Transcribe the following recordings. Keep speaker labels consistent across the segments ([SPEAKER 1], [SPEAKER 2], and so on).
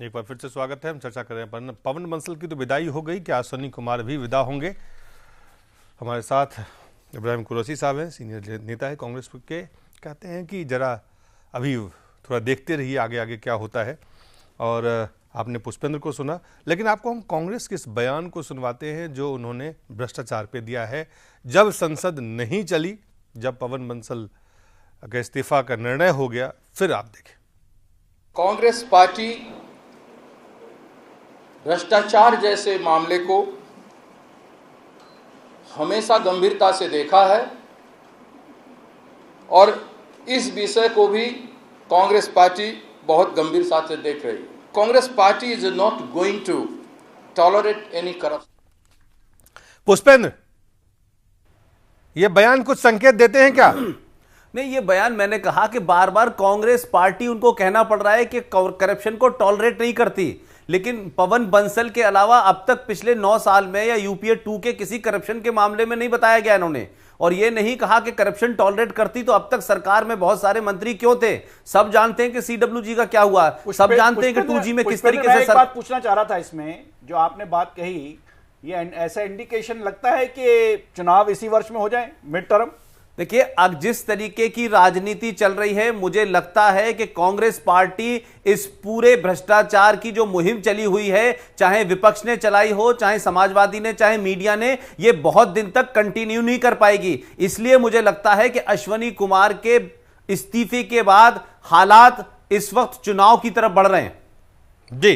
[SPEAKER 1] एक बार फिर से स्वागत है। हम चर्चा कर रहे हैं पवन बंसल की तो विदाई हो गई, क्या अश्वनी कुमार भी विदा होंगे? हमारे साथ इब्राहिम कुरैशी साहब हैं, सीनियर नेता है कांग्रेस के। कहते हैं कि जरा अभी थोड़ा देखते रहिए आगे आगे क्या होता है। और आपने पुष्पेंद्र को सुना, लेकिन आपको हम कांग्रेस के इस बयान को सुनवाते हैं जो उन्होंने भ्रष्टाचार पे दिया है। जब संसद नहीं चली, जब पवन बंसल का इस्तीफा का निर्णय हो गया, फिर आप देखें।
[SPEAKER 2] कांग्रेस पार्टी भ्रष्टाचार जैसे मामले को हमेशा गंभीरता से देखा है और इस विषय को भी कांग्रेस पार्टी बहुत गंभीरता से देख रही है। Congress party is not going to tolerate any corruption.
[SPEAKER 1] Pushpendra, ये बयान कुछ संकेत देते हैं क्या?
[SPEAKER 3] नहीं, ये बयान मैंने कहा कि बार बार कांग्रेस पार्टी उनको कहना पड़ रहा है कि करप्शन को टॉलरेट नहीं करती, लेकिन पवन बंसल के अलावा अब तक पिछले 9 साल में या यूपीए 2 के किसी करप्शन के मामले में नहीं बताया गया इन्होंने। और ये नहीं कहा कि करप्शन टॉलरेट करती तो अब तक सरकार में बहुत सारे मंत्री क्यों थे। सब जानते हैं कि सीडब्ल्यूजी का क्या हुआ, सब जानते हैं कि 2G में किस तरीके से।
[SPEAKER 4] एक बात पूछना चाह रहा था इसमें, जो आपने बात कही, ये ऐसा इंडिकेशन लगता है कि चुनाव इसी वर्ष में हो जाए, मिड टर्म।
[SPEAKER 3] देखिए, अब जिस तरीके की राजनीति चल रही है, मुझे लगता है कि कांग्रेस पार्टी इस पूरे भ्रष्टाचार की जो मुहिम चली हुई है, चाहे विपक्ष ने चलाई हो, चाहे समाजवादी ने, चाहे मीडिया ने, ये बहुत दिन तक कंटिन्यू नहीं कर पाएगी। इसलिए मुझे लगता है कि अश्वनी कुमार के इस्तीफे के बाद हालात इस वक्त चुनाव की तरफ बढ़ रहे हैं।
[SPEAKER 1] जी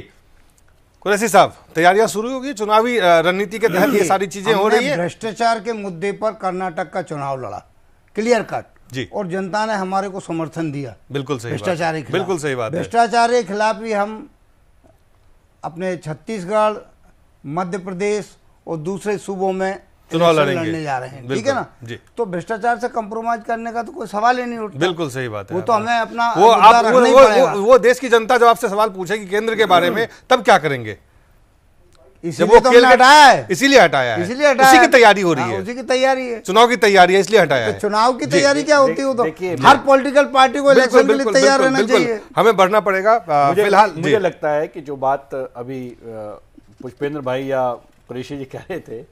[SPEAKER 1] कुरैशी साहब, तैयारियां शुरू होगी, चुनावी रणनीति के तहत ये सारी चीजें हो रही है।
[SPEAKER 5] भ्रष्टाचार के मुद्दे पर कर्नाटक का चुनाव लड़ा, क्लियर कट जी, और जनता ने हमारे को समर्थन दिया।
[SPEAKER 1] बिल्कुल सही
[SPEAKER 5] भ्रष्टाचार के खिलाफ,
[SPEAKER 1] बिल्कुल सही बात है।
[SPEAKER 5] भ्रष्टाचार के खिलाफ भी हम अपने छत्तीसगढ़, मध्य प्रदेश और दूसरे सूबों में
[SPEAKER 1] चुनाव
[SPEAKER 5] लड़ने जा रहे हैं, ठीक है ना जी। तो भ्रष्टाचार से कंप्रोमाइज करने का तो कोई सवाल ही नहीं उठता।
[SPEAKER 1] बिल्कुल सही बात है।
[SPEAKER 5] वो तो हमें अपना
[SPEAKER 1] वो देश की जनता जब आपसे सवाल पूछेगी केंद्र के बारे में, तब क्या करेंगे?
[SPEAKER 5] इसीलिए तो हमने हटाया है,
[SPEAKER 1] इसीलिए हटाया है,
[SPEAKER 5] इसीलिए हटाया,
[SPEAKER 1] उसी की तैयारी हो रही है,
[SPEAKER 5] उसी की तैयारी है,
[SPEAKER 1] चुनाव की तैयारी है, इसलिए हटाया है।
[SPEAKER 5] चुनाव की तैयारी क्या होती है? तो हर पॉलिटिकल पार्टी को इलेक्शन के लिए तैयार रहना चाहिए।
[SPEAKER 1] हमें बढ़ना पड़ेगा। फिलहाल
[SPEAKER 4] मुझे लगता है कि जो बात अभी पुष्पेंद्र भाई या कुरैशी जी कह रहे थे,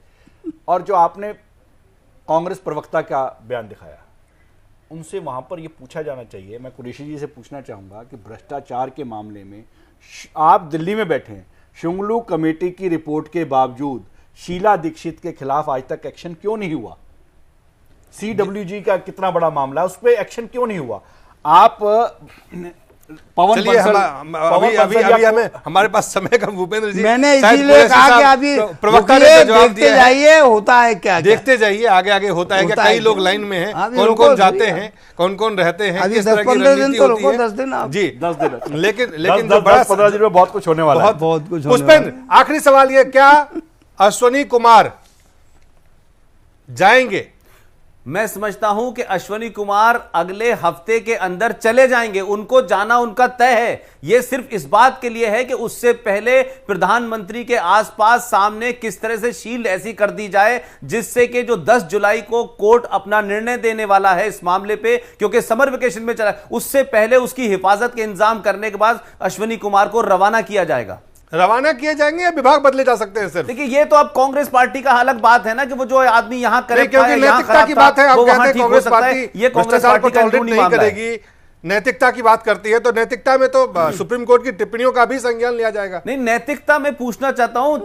[SPEAKER 4] और जो आपने कांग्रेस प्रवक्ता का बयान दिखाया, उनसे वहां पर यह पूछा जाना चाहिए। मैं कुरैशी जी से पूछना चाहूंगा कि भ्रष्टाचार के मामले में आप दिल्ली में बैठे हैं, शुंगलू कमेटी की रिपोर्ट के बावजूद शीला दीक्षित के खिलाफ आज तक एक्शन क्यों नहीं हुआ? सीडब्ल्यूजी का कितना बड़ा मामला है, उस पर एक्शन क्यों नहीं हुआ? आप पवन बंसल,
[SPEAKER 1] अभी हमें हमारे पास समय कम, भूपेंद्र जी,
[SPEAKER 5] मैंने इसीलिए कहा कि अभी
[SPEAKER 1] प्रवक्ता ने जवाब
[SPEAKER 5] देखते जाइए होता है क्या,
[SPEAKER 1] देखते जाइए आगे आगे होता है क्या। कई लोग लाइन में हैं, कौन कौन जाते हैं, कौन कौन रहते हैं, किस तरह की रणनीति होती है।
[SPEAKER 5] 10 दिन
[SPEAKER 1] जी,
[SPEAKER 4] 10 दिन,
[SPEAKER 1] लेकिन
[SPEAKER 4] जो बड़ा 15 दिन में बहुत कुछ होने वाला है,
[SPEAKER 5] बहुत कुछ।
[SPEAKER 1] पुष्पेंद्र, आखिरी सवाल ये, क्या अश्वनी कुमार जाएंगे?
[SPEAKER 3] मैं समझता हूं कि अश्वनी कुमार अगले हफ्ते के अंदर चले जाएंगे। उनको जाना उनका तय है। यह सिर्फ इस बात के लिए है कि उससे पहले प्रधानमंत्री के आसपास सामने किस तरह से शील्ड ऐसी कर दी जाए जिससे कि जो 10 जुलाई को कोर्ट अपना निर्णय देने वाला है इस मामले पे, क्योंकि समर वेकेशन में चला, उससे पहले उसकी हिफाजत के इंतजाम करने के बाद अश्वनी कुमार को रवाना किया जाएगा।
[SPEAKER 1] रवाना किए जाएंगे या विभाग बदले जा सकते हैं सिर्फ?
[SPEAKER 3] देखिए, ये तो अब कांग्रेस पार्टी का अलग बात है ना कि वो जो आदमी यहां करे,
[SPEAKER 1] क्योंकि नैतिकता की बात है। आप कहते हैं कांग्रेस पार्टी ये भ्रष्टाचार को टॉलरेट नहीं करेगी, नैतिकता की बात करती है, तो नैतिकता में तो सुप्रीम कोर्ट की टिप्पणियों का भी संज्ञान लिया जाएगा।
[SPEAKER 3] नहीं, नैतिकता में पूछना चाहता हूं,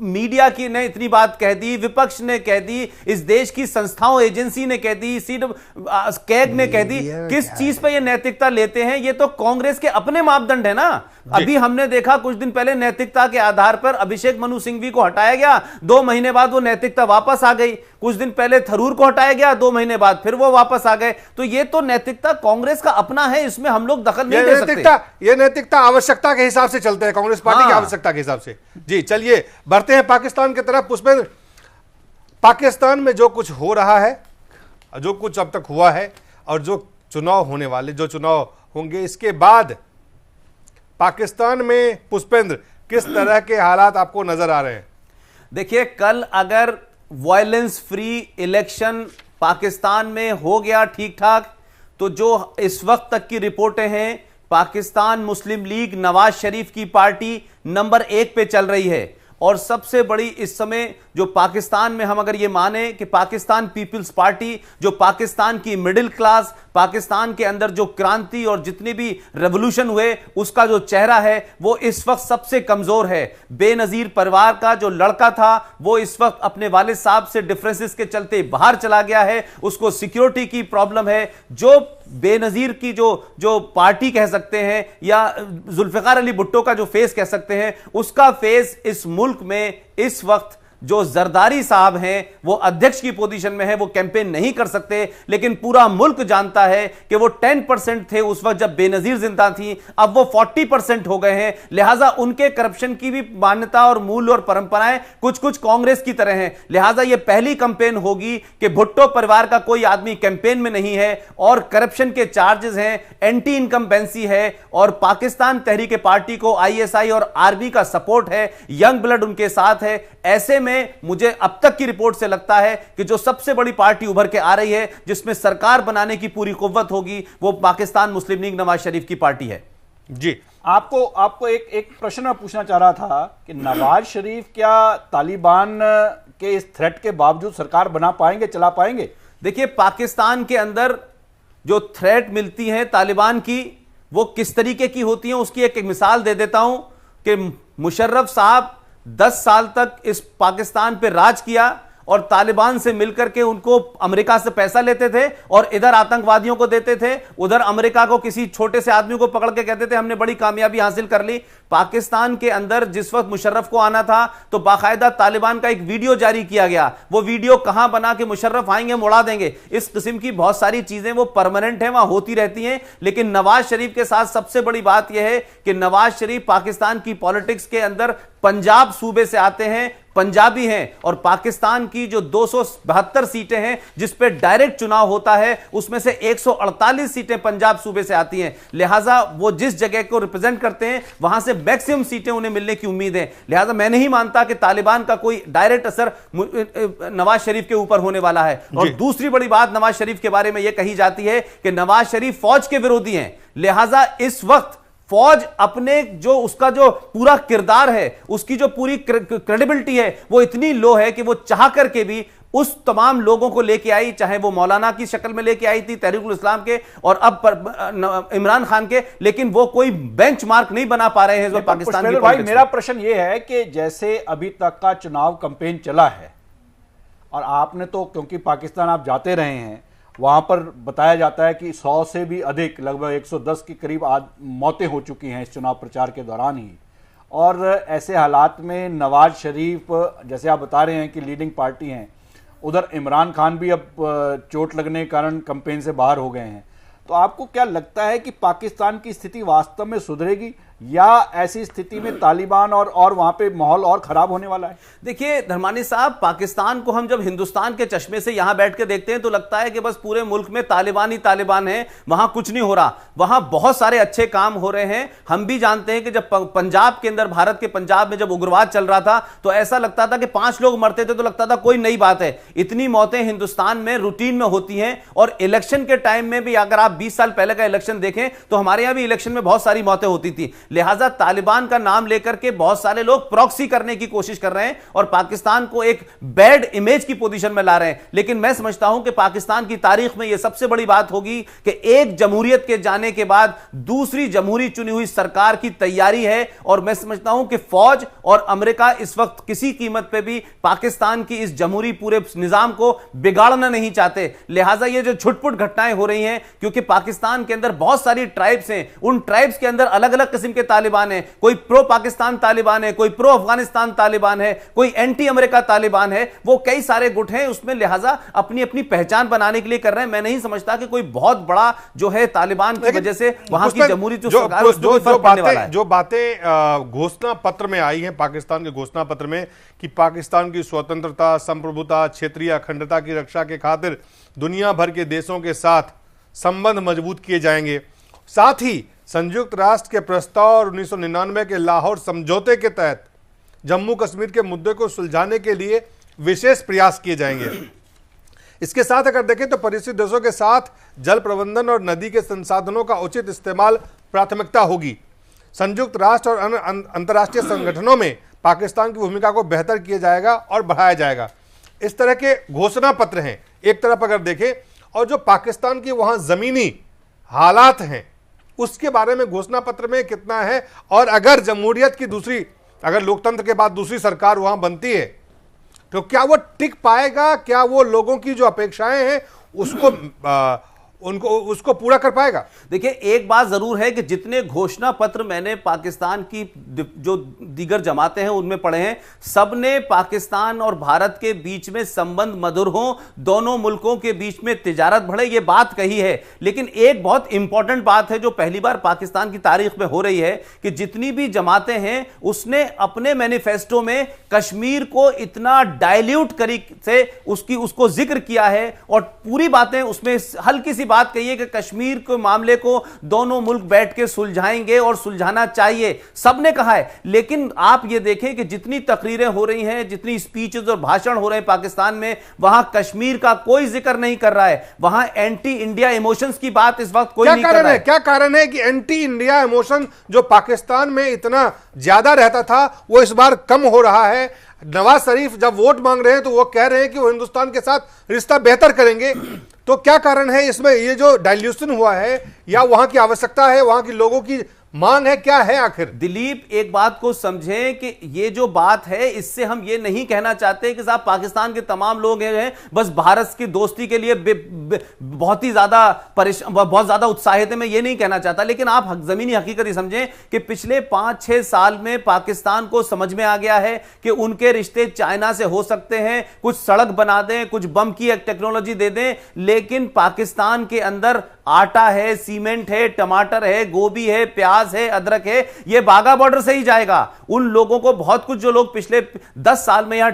[SPEAKER 3] मीडिया की ने इतनी बात कह दी, विपक्ष ने कह दी, इस देश की संस्थाओं, एजेंसी ने कह दी, कैग ने कह दी, किस चीज पे ये नैतिकता लेते हैं? ये तो कांग्रेस के अपने मापदंड है ना। अभी हमने देखा कुछ दिन पहले नैतिकता के आधार पर अभिषेक मनु सिंघवी को हटाया गया, 2 महीने बाद वो नैतिकता वापस आ गई। कुछ दिन पहले थरूर को हटाया गया, 2 महीने बाद फिर वो वापस आ गए। तो ये तो नैतिकता कांग्रेस का अपना है, इसमें हम लोग दखल नहीं दे सकते।
[SPEAKER 1] ये नैतिकता आवश्यकता के हिसाब से चलते हैं, कांग्रेस पार्टी की आवश्यकता के हिसाब से। जी चलिए बढ़ते हैं पाकिस्तान की तरफ। पुष्पेंद्र, पाकिस्तान में जो कुछ हो रहा है, जो कुछ अब तक हुआ है, और जो चुनाव होने वाले, जो चुनाव होंगे इसके बाद पाकिस्तान में, पुष्पेंद्र, किस तरह के हालात आपको नजर आ रहे हैं?
[SPEAKER 3] देखिए, कल अगर वायलेंस फ्री इलेक्शन पाकिस्तान में हो गया ठीक ठाक, तो जो इस वक्त तक की रिपोर्टें हैं, पाकिस्तान मुस्लिम लीग नवाज शरीफ की पार्टी नंबर 1 पे चल रही है। और सबसे बड़ी इस समय जो पाकिस्तान में हम अगर ये माने कि पाकिस्तान पीपल्स पार्टी, जो पाकिस्तान की मिडिल क्लास, पाकिस्तान के अंदर जो क्रांति और जितने भी रेवोल्यूशन हुए उसका जो चेहरा है वो इस वक्त सबसे कमजोर है। बेनजीर परिवार का जो लड़का था वो इस वक्त अपने वालिद साहब से डिफरेंसेस के चलते बाहर चला गया है, उसको सिक्योरिटी की प्रॉब्लम है। जो बेनजीर की जो पार्टी कह सकते हैं या जुल्फिकार अली भुट्टो का जो फेस कह सकते हैं, उसका फेस इस मुल्क में इस वक्त जो जरदारी साहब हैं वो अध्यक्ष की पोजीशन में है, वो कैंपेन नहीं कर सकते। लेकिन पूरा मुल्क जानता है कि वो 10% थे उस वक्त जब बेनजीर जिंदा थी, अब वो 40% हो गए हैं। लिहाजा उनके करप्शन की भी मान्यता और मूल्य और परंपराएं कुछ कुछ कांग्रेस की तरह हैं। लिहाजा ये पहली कैंपेन होगी कि भुट्टो परिवार का कोई आदमी कैंपेन में नहीं है और करप्शन के चार्जेस हैं, एंटी इनकम्बेंसी है और पाकिस्तान तहरीक पार्टी को ISI और आर्मी का सपोर्ट है, यंग ब्लड उनके साथ है। ऐसे में मुझे अब तक की रिपोर्ट से लगता है कि जो सबसे बड़ी पार्टी उभर के आ रही है जिसमें सरकार बनाने की पूरी कुव्वत होगी वो पाकिस्तान मुस्लिम लीग नवाज शरीफ की पार्टी है।
[SPEAKER 4] जी, आपको एक प्रश्न मैं पूछना चाह रहा था कि नवाज शरीफ क्या तालिबान के इस थ्रेट के बावजूद सरकार बना पाएंगे, चला पाएंगे?
[SPEAKER 3] देखिए, पाकिस्तान के अंदर जो थ्रेट मिलती है तालिबान की वो किस तरीके की होती है उसकी एक मिसाल दे देता हूं कि मुशर्रफ साहब 10 साल तक इस पाकिस्तान पे राज किया और तालिबान से मिलकर के उनको अमेरिका से पैसा लेते थे और इधर आतंकवादियों को देते थे, उधर अमेरिका को किसी छोटे से आदमी को पकड़ के कहते थे हमने बड़ी कामयाबी हासिल कर ली। पाकिस्तान के अंदर जिस वक्त मुशर्रफ को आना था तो बाकायदा तालिबान का एक वीडियो जारी किया गया। वो वीडियो कहां बना कि मुशर्रफ आएंगे हम उड़ा देंगे। इस किस्म की बहुत सारी चीजें वो परमानेंट हैं, वहां होती रहती हैं। लेकिन नवाज शरीफ के साथ सबसे बड़ी बात यह है कि नवाज शरीफ पाकिस्तान की पॉलिटिक्स के अंदर पंजाब सूबे से आते हैं, पंजाबी हैं और पाकिस्तान की जो 272 सीटें हैं जिस पे डायरेक्ट चुनाव होता है उसमें से 148 सीटें पंजाब सूबे से आती हैं। लिहाजा वो जिस जगह को रिप्रेजेंट करते हैं वहां से मैक्सिमम सीटें उन्हें मिलने की उम्मीद है। लिहाजा मैं नहीं मानता कि तालिबान का कोई डायरेक्ट असर नवाज शरीफ के ऊपर होने वाला है। और दूसरी बड़ी बात नवाज शरीफ के बारे में यह कही जाती है कि नवाज शरीफ फौज के विरोधी हैं। लिहाजा इस वक्त फौज अपने जो उसका जो पूरा किरदार है, उसकी जो पूरी क्रेडिबिलिटी है वो इतनी लो है कि वो चाह करके भी उस तमाम लोगों को लेके आई, चाहे वो मौलाना की शक्ल में लेके आई थी तहरीकुल इस्लाम के और अब इमरान खान के, लेकिन वो कोई बेंचमार्क नहीं बना पा रहे हैं पाकिस्तान की।
[SPEAKER 4] भाई मेरा प्रश्न ये है कि जैसे अभी तक का चुनाव कैंपेन चला है और आपने तो क्योंकि पाकिस्तान आप जाते रहे हैं, वहां पर बताया जाता है कि 100 से भी अधिक लगभग 110 के करीब मौतें हो चुकी हैं इस चुनाव प्रचार के दौरान ही। और ऐसे हालात में नवाज शरीफ जैसे आप बता रहे हैं कि लीडिंग पार्टी हैं, उधर इमरान खान भी अब चोट लगने के कारण कैंपेन से बाहर हो गए हैं, तो आपको क्या लगता है कि पाकिस्तान की स्थिति वास्तव में सुधरेगी या ऐसी स्थिति में तालिबान और वहां पे माहौल और खराब होने वाला है?
[SPEAKER 3] देखिए धर्मानी साहब, पाकिस्तान को हम जब हिंदुस्तान के चश्मे से यहां बैठ के देखते हैं तो लगता है कि बस पूरे मुल्क में तालिबान ही तालिबान है, वहां कुछ नहीं हो रहा। वहां बहुत सारे अच्छे काम हो रहे हैं। हम भी जानते हैं कि जब पंजाब के अंदर, भारत के पंजाब में जब उग्रवाद चल रहा था तो ऐसा लगता था कि 5 लोग मरते थे तो लगता था कोई नई बात है। इतनी मौतें हिंदुस्तान में रूटीन में होती हैं। और इलेक्शन के टाइम में भी अगर आप 20 साल पहले का इलेक्शन देखें तो हमारे यहां भी इलेक्शन में बहुत सारी मौतें होती थी। लिहाजा तालिबान का नाम लेकर के बहुत सारे लोग प्रॉक्सी करने की कोशिश कर रहे हैं और पाकिस्तान को एक बैड इमेज की पोजीशन में ला रहे हैं। लेकिन मैं समझता हूं कि पाकिस्तान की तारीख में यह सबसे बड़ी बात होगी कि एक जमहूरियत के जाने के बाद दूसरी जमहूरी चुनी हुई सरकार की तैयारी है। और मैं समझता हूं कि फौज और अमेरिका इस वक्त किसी कीमत पर भी पाकिस्तान की इस जमहूरी पूरे निजाम को बिगाड़ना नहीं चाहते। लिहाजा ये जो छुटपुट घटनाएं हो रही हैं, क्योंकि पाकिस्तान के अंदर बहुत सारी ट्राइब्स हैं, उन ट्राइब्स के अंदर अलग अलग किस्म के तालिबान है। कोई प्रो पाकिस्तान तालिबान है, कोई प्रो अफगानिस्तान तालिबान है, कोई एंटी अमेरिका तालिबान है, वो कई सारे गुट हैं उसमें। लिहाजा अपनी अपनी पहचान बनाने के लिए कर रहे हैं। मैं नहीं समझता कि कोई बहुत बड़ा जो है तालिबान की वजह से वहां की जमहूरी जो सरकार
[SPEAKER 1] जो बातें घोषणा पत्र में आई हैं, पाकिस्तान के घोषणा पत्र में कि पाकिस्तान की स्वतंत्रता, संप्रभुता, क्षेत्रीय अखंडता की रक्षा के खातिर दुनिया भर के देशों के साथ संबंध मजबूत किए जाएंगे, साथ ही संयुक्त राष्ट्र के प्रस्ताव और 1999 के लाहौर समझौते के तहत जम्मू कश्मीर के मुद्दे को सुलझाने के लिए विशेष प्रयास किए जाएंगे। इसके साथ अगर देखें तो पड़ोसी देशों के साथ जल प्रबंधन और नदी के संसाधनों का उचित इस्तेमाल प्राथमिकता होगी। संयुक्त राष्ट्र और अंतर्राष्ट्रीय संगठनों में पाकिस्तान की भूमिका को बेहतर किया जाएगा और बढ़ाया जाएगा। इस तरह के घोषणा पत्र हैं एक तरफ अगर देखें, और जो पाकिस्तान की वहां जमीनी हालात हैं उसके बारे में घोषणा पत्र में कितना है, और अगर जमहूरियत की दूसरी, अगर लोकतंत्र के बाद दूसरी सरकार वहां बनती है तो क्या वो टिक पाएगा, क्या वो लोगों की जो अपेक्षाएं हैं उसको पूरा कर पाएगा?
[SPEAKER 3] देखिए, एक बात जरूर है कि जितने घोषणा पत्र मैंने पाकिस्तान की जो दीगर जमातें हैं उनमें पढ़े हैं, सबने पाकिस्तान और भारत के बीच में संबंध मधुर हो, दोनों मुल्कों के बीच में तिजारत बढ़े, ये बात कही है। लेकिन एक बहुत इंपॉर्टेंट बात है जो पहली बार पाकिस्तान की तारीख में हो रही है कि जितनी भी जमातें हैं उसने अपने मैनिफेस्टो में कश्मीर को इतना डाइल्यूट से उसको जिक्र किया है और पूरी बातें उसमें हल्की सी बात कही है कि कश्मीर के मामले को दोनों मुल्क बैठ के सुलझाएंगे और सुलझाना चाहिए, सबने कहा है। लेकिन आप ये देखें कि जितनी तकरीरें हो रही हैं, जितनी स्पीचेस और भाषण हो रहे हैं पाकिस्तान में, वहां कश्मीर का कोई जिक्र नहीं कर रहा है, वहां एंटी इंडिया इमोशंस की बात इस वक्त कोई नहीं कर रहा है।
[SPEAKER 1] क्या कारण है कि एंटी इंडिया इमोशन जो पाकिस्तान में इतना ज्यादा रहता था वो इस बार कम हो रहा है? नवाज शरीफ जब वोट मांग रहे हैं तो वो कह रहे हैं कि वो हिंदुस्तान के साथ रिश्ता बेहतर करेंगे, तो क्या कारण है इसमें? ये जो डाइल्यूशन हुआ है या वहां की आवश्यकता है, वहां के लोगों की मांग है, क्या है आखिर?
[SPEAKER 3] दिलीप, एक बात को समझें कि ये जो बात है इससे हम ये नहीं कहना चाहते कि साहब पाकिस्तान के तमाम लोग हैं बस भारत की दोस्ती के लिए बहुत ज्यादा उत्साहित है, मैं ये नहीं कहना चाहता। लेकिन आप जमीनी हकीकत ही समझें कि पिछले 5-6 साल में पाकिस्तान को समझ में आ गया है कि उनके रिश्ते चाइना से हो सकते हैं, कुछ सड़क बना दें, कुछ बम की टेक्नोलॉजी दे दें, लेकिन पाकिस्तान के अंदर आटा है, सीमेंट है, टमाटर है, गोभी है, प्याज है, अदरक है, यह बागा बॉर्डर से ही जाएगा। उन लोगों को बहुत कुछ, जो लोग पिछले 10 साल में यहां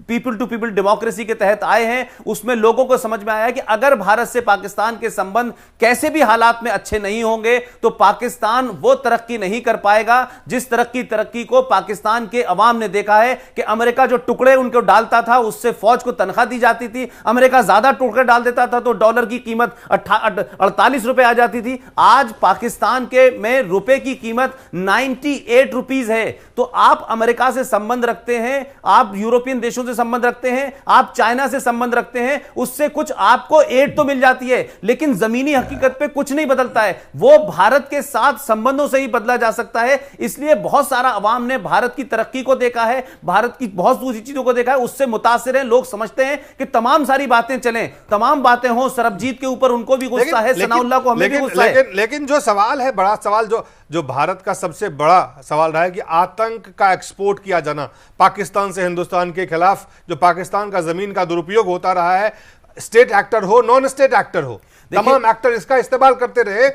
[SPEAKER 3] पीपल टू पीपल डेमोक्रेसी के तहत आए हैं, उसमें लोगों को समझ में आया है कि अगर भारत से पाकिस्तान के संबंध कैसे भी हालात में अच्छे नहीं होंगे तो पाकिस्तान वो तरक्की नहीं कर पाएगा जिस तरक्की को पाकिस्तान के अवाम ने देखा है कि अमेरिका जो टुकड़े उनको डालता था उससे फौज को तनख्वाह दी जाती थी, अमेरिका ज्यादा टुकड़े डाल देता था तो डॉलर की कीमत 48 रुपए आ जाती थी। आज पाकिस्तान के में रुपए की कीमत 98 रुपीस है। तो आप अमेरिका से संबंध रखते हैं, आप यूरोपियन देशों से संबंध रखते हैं, आप चाइना से संबंध रखते हैं, उससे कुछ आपको एड तो मिल जाती है, लेकिन जमीनी हकीकत पे कुछ नहीं बदलता है। वो भारत के साथ संबंधों से ही बदला जा सकता है। इसलिए बहुत सारा अवाम ने भारत की तरक्की को देखा है, भारत की बहुत दूसरी चीजों को देखा है, उससे मुतासिर है। लोग समझते हैं कि तमाम सारी बातें चलें, तमाम बातें हो, सरबजीत के ऊपर उनको भी गुस्सा है, सनाउल्लाह को हमें भी गुस्सा है।
[SPEAKER 1] लेकिन जो सवाल है, बड़ा सवाल जो भारत का सबसे बड़ा सवाल रहा है कि आतंक का एक्सपोर्ट किया जाना पाकिस्तान से हिंदुस्तान के खिलाफ, जो पाकिस्तान का जमीन का दुरुपयोग होता रहा है, स्टेट एक्टर हो, नॉन स्टेट एक्टर हो, तमाम एक्टर इसका इस्तेमाल करते रहे।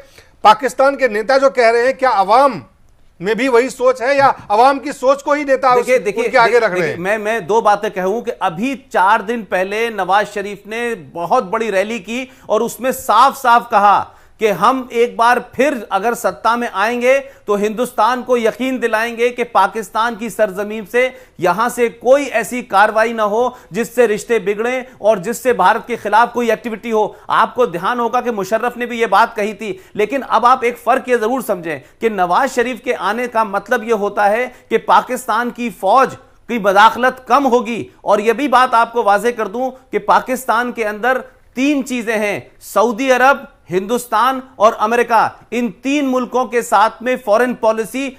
[SPEAKER 1] पाकिस्तान के नेता जो कह रहे हैं, क्या अवाम में भी वही सोच है या अवाम की सोच को ही नेता उनके आगे रख रहे हैं?
[SPEAKER 3] मैं दो बातें कहूं कि अभी 4 दिन पहले नवाज शरीफ ने बहुत बड़ी रैली की और उसमें साफ साफ कहा कि हम एक बार फिर अगर सत्ता में आएंगे तो हिंदुस्तान को यकीन दिलाएंगे कि पाकिस्तान की सरजमीन से यहां से कोई ऐसी कार्रवाई ना हो जिससे रिश्ते बिगड़े और जिससे भारत के खिलाफ कोई एक्टिविटी हो। आपको ध्यान होगा कि मुशर्रफ ने भी यह बात कही थी। लेकिन अब आप एक फर्क यह जरूर समझें कि नवाज शरीफ के आने का मतलब यह होता है कि पाकिस्तान की फौज की मदाखलत कम होगी। और यह भी बात आपको वाजे कर दूं कि पाकिस्तान के अंदर 3 चीजें हैं, सऊदी अरब, हिंदुस्तान और अमेरिका। इन 3 मुल्कों के साथ में फॉरेन पॉलिसी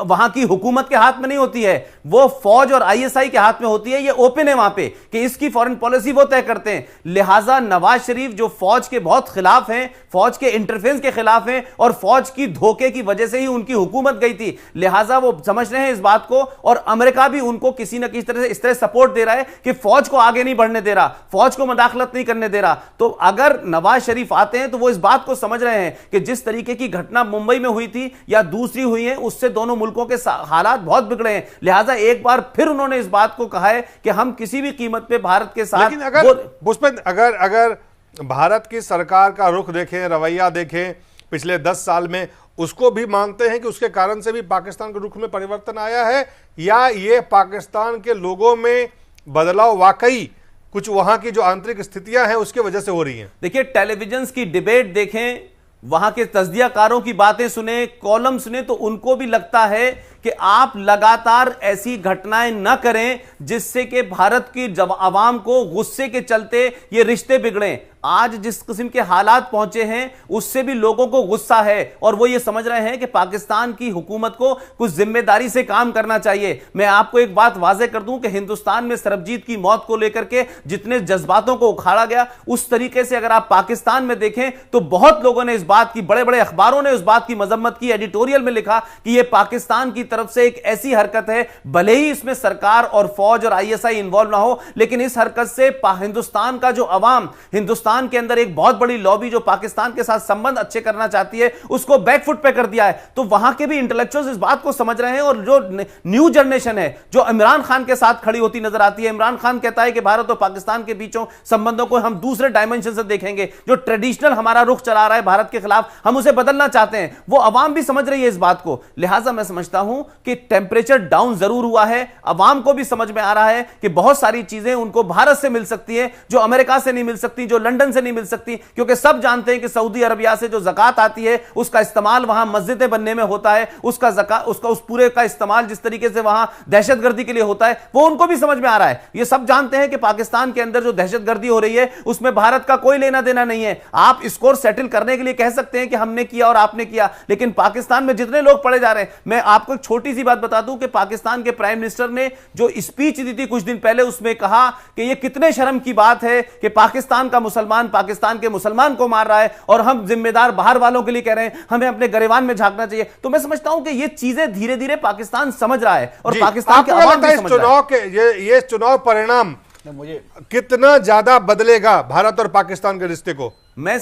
[SPEAKER 3] वहां की हुकूमत के हाथ में नहीं होती है, वो फौज और आईएसआई के हाथ में होती है। ये ओपन है वहां पे कि इसकी फॉरेन पॉलिसी वो तय करते हैं। लिहाजा नवाज शरीफ जो फौज के बहुत खिलाफ हैं, फौज के इंटरफेरेंस के खिलाफ हैं और फौज की धोखे की वजह से ही उनकी हुकूमत गई थी, लिहाजा वो समझ रहे हैं इस बात को। और अमेरिका भी उनको किसी न किसी तरह से इस तरह सपोर्ट दे रहा है कि फौज को आगे नहीं बढ़ने दे रहा, फौज को मदाखलत नहीं करने दे रहा। तो अगर नवाज शरीफ आते हैं तो वो इस बात को समझ रहे हैं कि जिस तरीके की घटना मुंबई में हुई थी या दूसरी हुई है, उससे दोनों मुल्कों के हालात बहुत बिगड़े हैं। लिहाजा एक बार फिर उन्होंने इस बात को कहा है कि हम किसी भी कीमत पे भारत के साथ।
[SPEAKER 1] लेकिन अगर भारत की सरकार का रुख देखें, रवैया देखें पिछले 10 साल में, उसको भी मानते हैं कि उसके कारण से भी पाकिस्तान के रुख में परिवर्तन आया है, या ये पाकिस्तान के लोगों में बदलाव वाकई कुछ वहां की जो आंतरिक स्थितियां हैं उसके वजह से हो रही हैं।
[SPEAKER 3] देखिए, टेलीविजन की डिबेट देखें, वहां के तज्जियाकारों की बातें सुने, कॉलम सुने, तो उनको भी लगता है कि आप लगातार ऐसी घटनाएं न करें जिससे कि भारत की जब आवाम को गुस्से के चलते ये रिश्ते बिगड़े। आज जिस किस्म के हालात पहुंचे हैं उससे भी लोगों को गुस्सा है और वो ये समझ रहे हैं कि पाकिस्तान की हुकूमत को कुछ जिम्मेदारी से काम करना चाहिए। मैं आपको एक बात वाजे कर दूं कि हिंदुस्तान में सरबजीत की मौत को लेकर के जितने जज्बातों को उखाड़ा गया, उस तरीके से अगर आप पाकिस्तान में देखें तो बहुत लोगों ने इस बात की, बड़े बड़े अखबारों ने उस बात की मजम्मत की, एडिटोरियल में लिखा कि यह पाकिस्तान की तरफ से एक ऐसी हरकत है, भले ही इसमें सरकार और फौज और आईएसआई इन्वॉल्व ना हो, लेकिन इस हरकत से हिंदुस्तान का जो अवाम, हिंदुस्तान के अंदर एक बहुत बड़ी लॉबी जो पाकिस्तान के साथ संबंध अच्छे करना चाहती है, उसको बैकफुट पे कर दिया है। तो वहां के भी इंटेलेक्चुअल्स इस बात को समझ रहे हैं और जो न्यू जनरेशन है जो इमरान खान के साथ खड़ी होती नजर आती है, इमरान खान कहता है कि भारत और पाकिस्तान के बीचों संबंधों को हम दूसरे डायमेंशन से देखेंगे, जो ट्रेडिशनल हमारा रुख चला रहा है भारत के खिलाफ, हम उसे बदलना चाहते हैं। वो अवाम भी समझ रही है इस बात को। लिहाजा मैं समझता हूं कि टेंपरेचर डाउन जरूर हुआ है, अवाम को भी समझ में आ रहा है कि बहुत सारी चीजें उनको भारत से मिल सकती है जो अमेरिका से नहीं मिल सकती, जो लंदन से नहीं मिल सकती, क्योंकि सब जानते हैं कि सऊदी अरबिया से जो ज़कात आती है उसका इस्तेमाल वहां मस्जिदें बनने में होता है, उसका उस पूरे का इस्तेमाल जिस तरीके से वहां दहशतगर्दी के लिए होता है वो उनको भी समझ में आ रहा है। ये सब जानते हैं कि पाकिस्तान के अंदर जो दहशतगर्दी हो रही है उसमें भारत का कोई लेना देना नहीं है। आप स्कोर सेटल करने के लिए कह सकते हैं कि हमने किया और आपने किया, लेकिन पाकिस्तान में जितने लोग पड़े जा रहे हैं, मैं आपको एक छोटी सी बात बता दूं कि पाकिस्तान के प्राइम मिनिस्टर ने जो स्पीच दी थी कुछ दिन पहले, उसमें कहा कि यह कितने शर्म की बात है कि पाकिस्तान का मुसलमान पाकिस्तान के मुसलमान को मार रहा है और हम जिम्मेदार बाहर वालों के लिए कह रहे हैं, हमें अपने गरेवान में झांकना चाहिए। तो मैं समझता हूं कि ये चीजें धीरे धीरे पाकिस्तान समझ रहा है और पाकिस्तान के आवाम भी समझ रहा है।
[SPEAKER 1] ये चुनाव परिणाम
[SPEAKER 4] मुझे
[SPEAKER 1] कितना ज्यादा बदलेगा भारत और पाकिस्तान के रिश्ते को?
[SPEAKER 3] मैं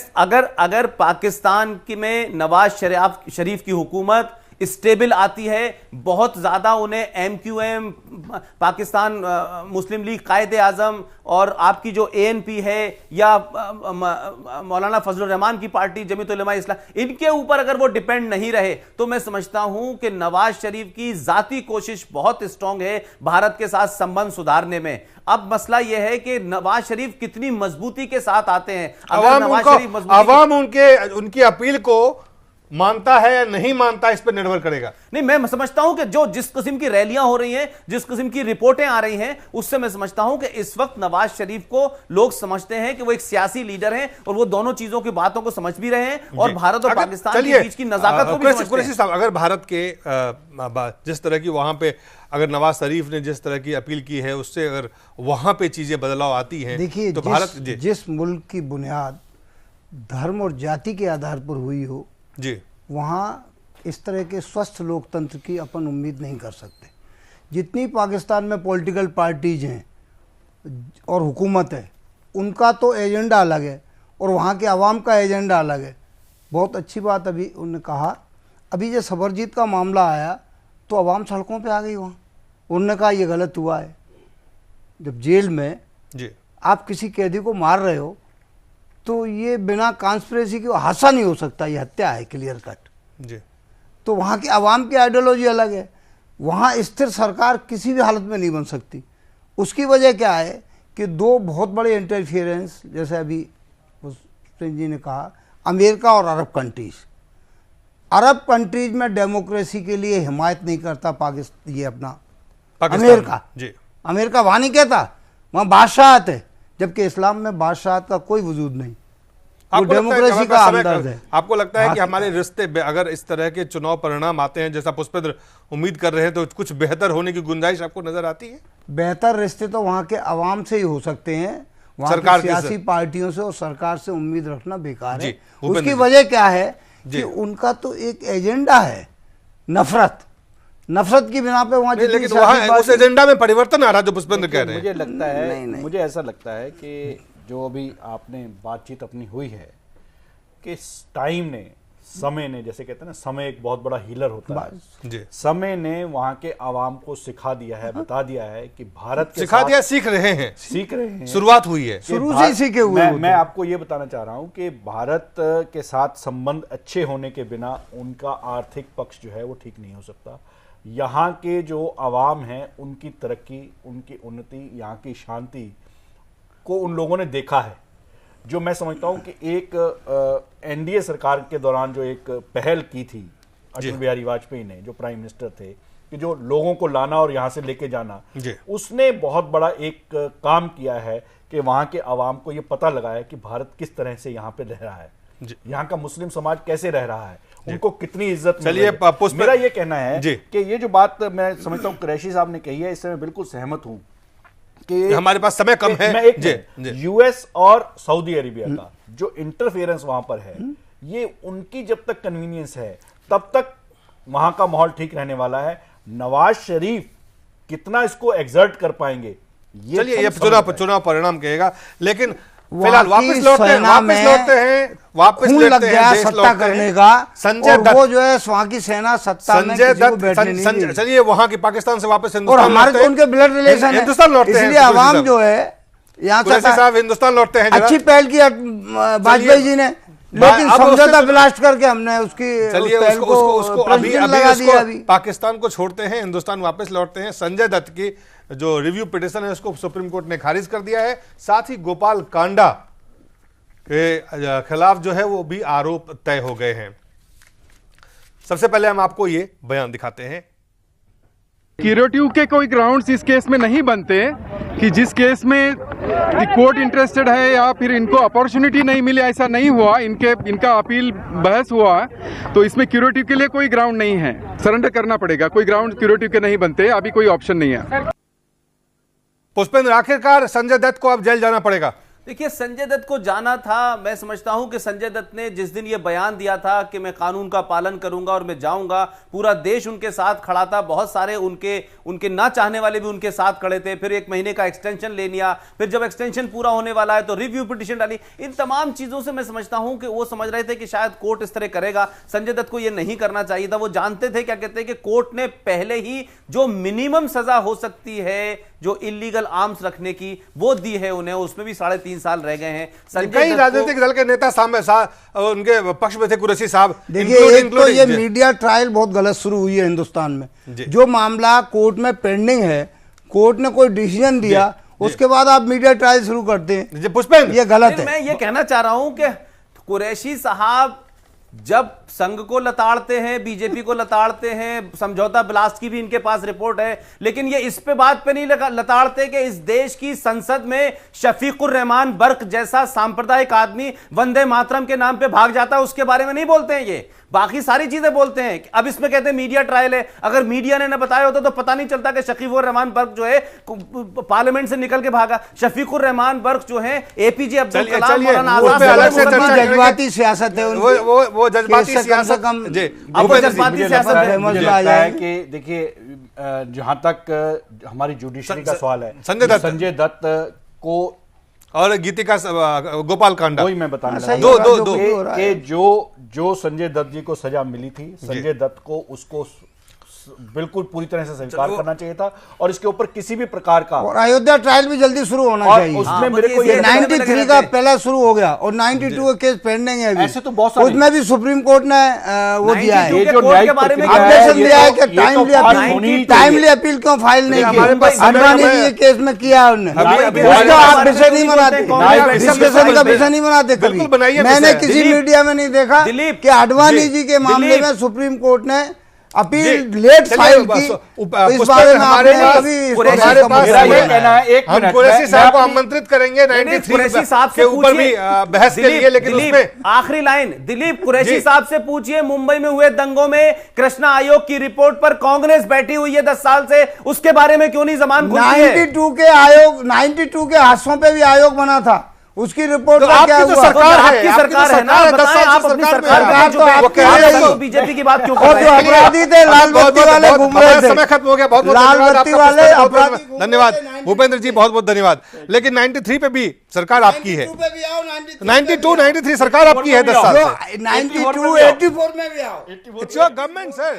[SPEAKER 3] अगर पाकिस्तान में नवाज शरीफ की हुकूमत स्टेबल आती है, बहुत ज्यादा उन्हें एमक्यूएम, पाकिस्तान मुस्लिम लीग कायदे आजम और आपकी जो एएनपी है या मौलाना फजलुर रहमान की पार्टी जमीयत उलमा इस्लाम, इनके ऊपर अगर वो डिपेंड नहीं रहे तो मैं समझता हूं कि नवाज शरीफ की जाती कोशिश बहुत स्ट्रांग है भारत के साथ संबंध सुधारने में। अब मसला यह है कि नवाज शरीफ कितनी मजबूती के साथ आते हैं।
[SPEAKER 1] अवाम उनकी अपील को मानता है या नहीं मानता, इस पर निर्भर करेगा।
[SPEAKER 3] नहीं, मैं समझता हूं कि जो जिस किस्म की रैलियां हो रही हैं, जिस किस्म की रिपोर्टें आ रही हैं, उससे मैं समझता हूं कि इस वक्त नवाज शरीफ को लोग समझते हैं कि वो एक सियासी लीडर हैं और वो दोनों चीजों की बातों को समझ भी रहे हैं और भारत और पाकिस्तान के बीच की नजाकत को भी समझते हैं।
[SPEAKER 1] अगर भारत के जिस तरह की वहां पे अगर नवाज शरीफ ने जिस तरह की अपील की है उससे अगर वहां पे चीजें बदलाव आती हैं,
[SPEAKER 5] देखिए,
[SPEAKER 1] तो भारत
[SPEAKER 5] जिस मुल्क की बुनियाद धर्म और जाति के आधार पर हुई हो
[SPEAKER 1] जी,
[SPEAKER 5] वहाँ इस तरह के स्वस्थ लोकतंत्र की अपन उम्मीद नहीं कर सकते। जितनी पाकिस्तान में पॉलिटिकल पार्टीज हैं और हुकूमत है, उनका तो एजेंडा अलग है और वहाँ के आवाम का एजेंडा अलग है। बहुत अच्छी बात अभी उन्होंने कहा, अभी जब सबरजीत का मामला आया तो आवाम सड़कों पे आ गई वहाँ। उन्होंने कहा ये गलत हुआ है। जब जेल में
[SPEAKER 1] जी
[SPEAKER 5] आप किसी कैदी को मार रहे हो तो ये बिना कॉन्स्पिरेसी के हादसा नहीं हो सकता, ये हत्या है क्लियर कट
[SPEAKER 1] जी।
[SPEAKER 5] तो वहाँ की आवाम की आइडियोलॉजी अलग है। वहाँ स्थिर सरकार किसी भी हालत में नहीं बन सकती। उसकी वजह क्या है कि दो बहुत बड़े इंटरफियरेंस, जैसे अभी सिंह जी ने कहा, अमेरिका और अरब कंट्रीज। अरब कंट्रीज में डेमोक्रेसी के लिए हिमायत नहीं करता पाकिस्तान, ये अपना अमेरिका
[SPEAKER 1] जी।
[SPEAKER 5] अमेरिका वहाँ नहीं कहता, वहाँ बादशाहत है, जबकि इस्लाम में बादशाहत का कोई वजूद नहीं, वो डेमोक्रेसी का हमदर्द है।
[SPEAKER 1] आपको लगता है कि हमारे रिश्ते अगर इस तरह के चुनाव परिणाम आते हैं जैसा पुष्पेंद्र उम्मीद कर रहे हैं तो कुछ बेहतर होने की गुंजाइश आपको नजर आती है?
[SPEAKER 5] बेहतर रिश्ते तो वहाँ के अवाम से ही हो सकते हैं, वहाँ की सियासी पार्टियों से और सरकार से उम्मीद रखना बेकार है। उसकी वजह क्या है कि उनका तो एक एजेंडा है नफरत की बिना पे वहाँ,
[SPEAKER 1] लेकिन वहाँ उस एजेंडा में परिवर्तन आ रहा है जो पुष्पेंद्र कह रहे हैं।
[SPEAKER 4] मुझे लगता है मुझे ऐसा लगता है कि जो अभी आपने बातचीत अपनी हुई है कि टाइम ने, समय ने, जैसे कहते हैं ना, समय एक बहुत बड़ा हीलर होता है जी। समय ने वहां के आवाम को सिखा दिया है, बता दिया है कि भारत के
[SPEAKER 1] सिखा दिया, सीख रहे हैं, शुरुआत हुई है,
[SPEAKER 5] शुरू से ही सीखे हुए।
[SPEAKER 4] मैं आपको ये बताना चाह रहा हूं कि भारत के साथ संबंध अच्छे होने के बिना उनका आर्थिक पक्ष जो है वो ठीक नहीं हो सकता। यहाँ के जो आवाम हैं उनकी तरक्की, उनकी उन्नति, यहाँ की शांति को उन लोगों ने देखा है, जो मैं समझता हूं कि एक एनडीए सरकार के दौरान जो एक पहल की थी अटल बिहारी वाजपेयी ने, जो प्राइम मिनिस्टर थे, कि जो लोगों को लाना और यहां से लेके जाना, उसने बहुत बड़ा एक काम किया है कि वहां के आवाम को यह पता लगा है कि भारत किस तरह से यहां पे रह रहा है, यहाँ का मुस्लिम समाज कैसे रह रहा है, उनको कितनी इज्जत मिल रही है। मेरा ये कहना है कि ये जो बात मैं समझता हूं कुरैशी साहब ने कही है, इससे मैं बिल्कुल सहमत हूं कि
[SPEAKER 1] हमारे पास समय कम है।
[SPEAKER 4] यूएस और सऊदी अरेबिया का जो इंटरफेरेंस वहां पर है, ये उनकी जब तक कन्वीनियंस है तब तक वहां का माहौल ठीक रहने वाला है। नवाज शरीफ कितना इसको एग्जर्ट कर पाएंगे,
[SPEAKER 1] ये चुनाव परिणाम कहेगा। लेकिन फिलहाल वापस लौटते हैं
[SPEAKER 5] सत्ता करने का संजय दत्त, वो जो है वहां की सेना सत्ता में
[SPEAKER 1] चलिए वहां की पाकिस्तान से वापस
[SPEAKER 5] और हमारे तो उनके ब्लड रिलेशन है,
[SPEAKER 1] हिंदुस्तान लौटते हैं,
[SPEAKER 5] इसलिए आवाम जो है यहाँ
[SPEAKER 1] साहब हिंदुस्तान लौटते हैं।
[SPEAKER 5] अच्छी पहल की वाजपेयी जी ने, लेकिन समझौता ब्लास्ट करके हमने उसकी
[SPEAKER 1] उसको अभी पाकिस्तान को छोड़ते हैं, हिंदुस्तान वापस लौटते हैं। संजय दत्त की जो रिव्यू पिटिशन है उसको सुप्रीम कोर्ट ने खारिज कर दिया है। साथ ही गोपाल कांडा के खिलाफ जो है वो भी आरोप तय हो गए हैं। सबसे पहले हम आपको ये बयान दिखाते हैं।
[SPEAKER 6] क्यूरेटिव के कोई ग्राउंड्स इस केस में नहीं बनते कि जिस केस में कोर्ट इंटरेस्टेड है या फिर इनको अपॉर्चुनिटी नहीं मिली, ऐसा नहीं हुआ। इनका अपील बहस हुआ तो इसमें क्यूरेटिव के लिए कोई ग्राउंड नहीं है, सरेंडर करना पड़ेगा। कोई ग्राउंड क्यूरेटिव के नहीं बनते, अभी कोई ऑप्शन नहीं है।
[SPEAKER 1] पुष्पेंद्र, आखिरकार संजय दत्त को अब जेल जाना पड़ेगा।
[SPEAKER 3] देखिए, संजय दत्त को जाना था। मैं समझता हूं कि संजय दत्त ने जिस दिन यह बयान दिया था कि मैं कानून का पालन करूंगा और मैं जाऊंगा, पूरा देश उनके साथ खड़ा था। बहुत सारे उनके ना चाहने वाले भी उनके साथ खड़े थे। फिर 1 महीने का एक्सटेंशन ले लिया, फिर जब एक्सटेंशन पूरा होने वाला है तो रिव्यू पिटीशन डाली। इन तमाम चीजों से मैं समझता हूं कि वो समझ रहे थे कि शायद कोर्ट इस तरह करेगा। संजय दत्त को यह नहीं करना चाहिए था। वो जानते थे, क्या कहते हैं कि कोर्ट ने पहले ही जो मिनिमम सजा हो सकती है जो इलीगल आर्म्स रखने की, वो दी है उन्हें। उसमें भी 3.5 साल रह गए हैं।
[SPEAKER 1] कई राजनीतिक दल के नेता उनके पक्ष में थे, कुरैशी साहब।
[SPEAKER 5] देखिए, एक तो ये मीडिया ट्रायल बहुत गलत शुरू हुई है हिंदुस्तान में। जो मामला कोर्ट में पेंडिंग है, कोर्ट ने कोई डिसीजन दिया, उसके बाद आप मीडिया ट्रायल शुरू करते हैं।
[SPEAKER 1] पुष्पेंद्र,
[SPEAKER 5] ये गलत है।
[SPEAKER 3] मैं ये कहना चाह रहा हूं कि कुरैशी साहब जब संघ को लताड़ते हैं, बीजेपी को लताड़ते हैं, समझौता ब्लास्ट की भी इनके पास रिपोर्ट है, लेकिन ये इस पे बात पे नहीं लताड़ते कि इस देश की संसद में शफीकुर रहमान बर्क जैसा सांप्रदायिक आदमी वंदे मातरम के नाम पे भाग जाता है, उसके बारे में नहीं बोलते हैं। ये बाकी सारी चीजें बोलते हैं। अब इसमें कहते हैं मीडिया ट्रायल है। अगर मीडिया ने न बताया होता तो पता नहीं चलता कि शफीकुर रहमान बर्क जो है पार्लियामेंट से निकल के भागा। शफीकुर रहमान बर्क जो है एपीजे अब्दुल कलाम, मौलाना आजाद,
[SPEAKER 5] जज्बाती सियासत है,
[SPEAKER 1] वो जज्बाती सियासत
[SPEAKER 4] है कि देखिए, जहां तक हमारी जुडिशरी का सवाल है, संजय दत्त को
[SPEAKER 1] और गीतिका गोपाल कांडा,
[SPEAKER 4] वही मैं बताने लगा
[SPEAKER 1] दो
[SPEAKER 4] कि जो संजय दत्त जी को सजा मिली थी, संजय दत्त को उसको बिल्कुल पूरी तरह से स्वीकार करना चाहिए था और इसके ऊपर किसी भी प्रकार का,
[SPEAKER 5] और अयोध्या ट्रायल भी जल्दी शुरू होना चाहिए।
[SPEAKER 4] उसमें मेरे को
[SPEAKER 5] 93 का पहला शुरू हो गया और 92 का केस पेंडिंग है अभी।
[SPEAKER 4] ऐसे तो बहुत सारे,
[SPEAKER 5] उसमें भी सुप्रीम कोर्ट ने वो दिया है,
[SPEAKER 4] ऑब्जेक्शन
[SPEAKER 5] दिया है कि टाइमली अपील क्यों फाइल नहीं की। अडवाणी जी के केस में किया उन्होंने, उसका आप विषय नहीं बनाते, डिस्कशन का विषय नहीं बनाते कभी। मैंने किसी मीडिया में नहीं देखा कि अडवाणी जी के मामले में सुप्रीम कोर्ट ने अपील लेट फाइल की। इस बारे में हमारे
[SPEAKER 1] हम कुरैशी साहब को आमंत्रित करेंगे 93 के ऊपर भी बहस के लिए, लेकिन उसमें
[SPEAKER 3] आखिरी लाइन, दिलीप कुरैशी साहब से पूछिए, मुंबई में हुए दंगों में कृष्णा आयोग की रिपोर्ट पर कांग्रेस बैठी हुई है 10 साल से, उसके बारे में क्यों नहीं जबान खुलती है?
[SPEAKER 5] 92 के हादसों पे भी आयोग बना था, उसकी रिपोर्ट
[SPEAKER 1] तो आपकी तो सरकार है,
[SPEAKER 3] आपकी सरकार है ना, बताएं आप अपनी सरकार तो बीजेपी की बात क्यों कर रहे हैं?
[SPEAKER 5] अपराधी थे, लाल बत्ती वाले घूम रहे थे,
[SPEAKER 1] समय खत्म हो गया। बहुत
[SPEAKER 5] लाल बत्ती वाले अपराधी।
[SPEAKER 1] धन्यवाद भूपेंद्र जी, बहुत बहुत धन्यवाद। लेकिन 93 पे भी सरकार आपकी है, 92 93 सरकार आपकी है 10 साल से।
[SPEAKER 5] 92 84 में भी आओ,
[SPEAKER 1] इट्स योर गवर्नमेंट सर।